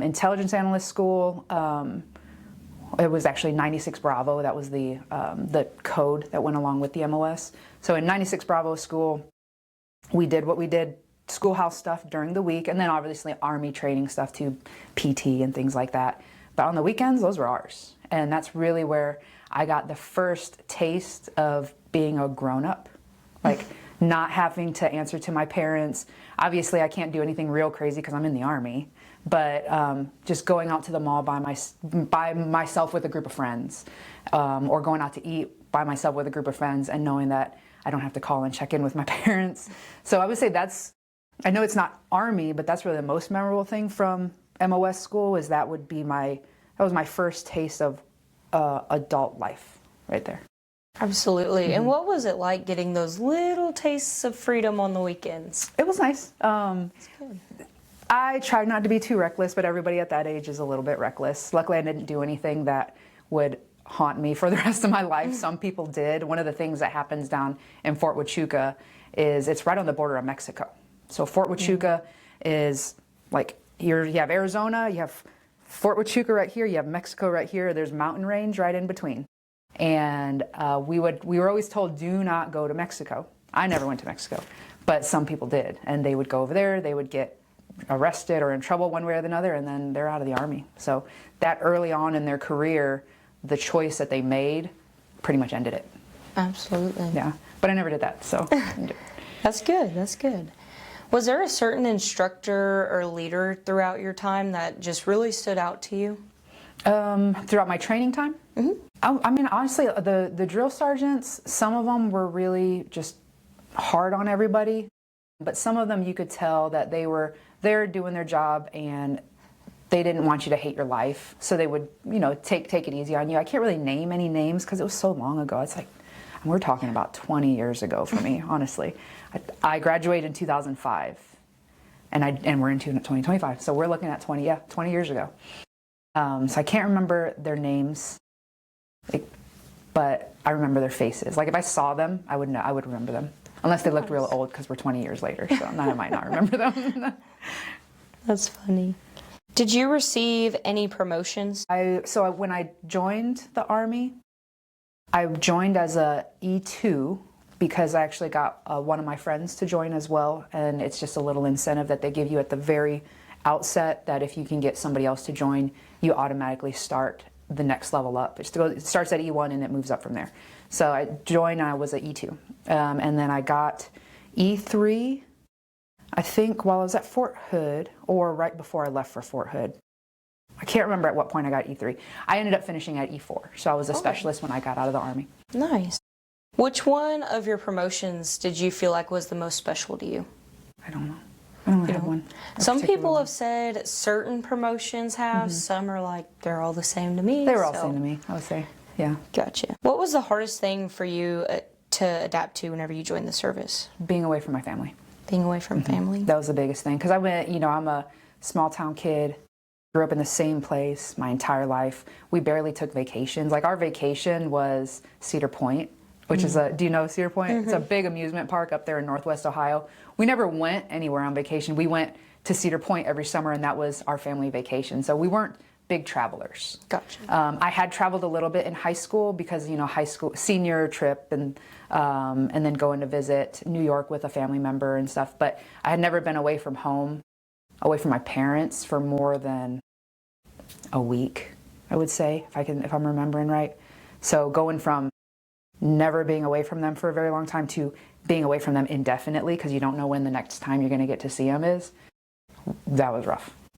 Intelligence analyst school, it was actually 96 Bravo. That was the code that went along with the MOS. So in 96 Bravo school, we did what we did, schoolhouse stuff during the week, and then obviously Army training stuff too, PT and things like that. But on the weekends, those were ours. And that's really where I got the first taste of being a grown-up, like not having to answer to my parents. Obviously, I can't do anything real crazy because I'm in the Army, but just going out to the mall by myself with a group of friends, or going out to eat by myself with a group of friends and knowing that I don't have to call and check in with my parents. So I would say that's, I know it's not Army, but that's really the most memorable thing from MOS school is that was my first taste of adult life right there. Absolutely. Mm-hmm. And what was it like getting those little tastes of freedom on the weekends? It was nice. That's good. I tried not to be too reckless, but everybody at that age is a little bit reckless. Luckily, I didn't do anything that would haunt me for the rest of my life. Some people did. One of the things that happens down in Fort Huachuca is it's right on the border of Mexico. So Fort Huachuca is like, you have Arizona, you have Fort Huachuca right here, you have Mexico right here, there's mountain range right in between. And we were always told, do not go to Mexico. I never went to Mexico, but some people did. And they would go over there, they would get arrested or in trouble one way or another, and then they're out of the Army. So that early on in their career, the choice that they made pretty much ended it. Absolutely. Yeah, but I never did that, so. That's good, that's good. Was there a certain instructor or leader throughout your time that just really stood out to you? Throughout my training time? Mm-hmm. I mean, honestly, the drill sergeants, some of them were really just hard on everybody, but some of them you could tell that they were there doing their job and they didn't want you to hate your life, so they would, take it easy on you. I can't really name any names because it was so long ago. It's like, we're talking about 20 years ago for me, honestly. I graduated in 2005, and we're in 2025, so we're looking at 20 years ago. So I can't remember their names, but I remember their faces. Like if I saw them, I would remember them, unless they looked real old because we're 20 years later. So I might not remember them. That's funny. Did you receive any promotions? So when I joined the Army, I joined as a E2 because I actually got one of my friends to join as well, and it's just a little incentive that they give you at the very outset that if you can get somebody else to join, you automatically start the next level up. It starts at E1 and it moves up from there. So I joined, I was at E2, and then I got E3, I think while I was at Fort Hood, or right before I left for Fort Hood. I can't remember at what point I got E3. I ended up finishing at E4, so I was a specialist when I got out of the Army. Nice. Which one of your promotions did you feel like was the most special to you? I don't know. I don't really have one. Some people have said certain promotions have. Mm-hmm. Some are like, they're all the same to me. They were all the same to me, I would say. Yeah. Gotcha. What was the hardest thing for you to adapt to whenever you joined the service? Being away from my family. Being away from family? That was the biggest thing. Because I'm a small town kid. Grew up in the same place my entire life. We barely took vacations. Like our vacation was Cedar Point, which is do you know Cedar Point? It's a big amusement park up there in Northwest Ohio. We never went anywhere on vacation. We went to Cedar Point every summer, and that was our family vacation. So we weren't big travelers. Gotcha. I had traveled a little bit in high school because, high school senior trip and then going to visit New York with a family member and stuff. But I had never been away from home, away from my parents for more than a week, I would say, if I'm remembering right. So going from never being away from them for a very long time to being away from them indefinitely because you don't know when the next time you're going to get to see them is, that was rough.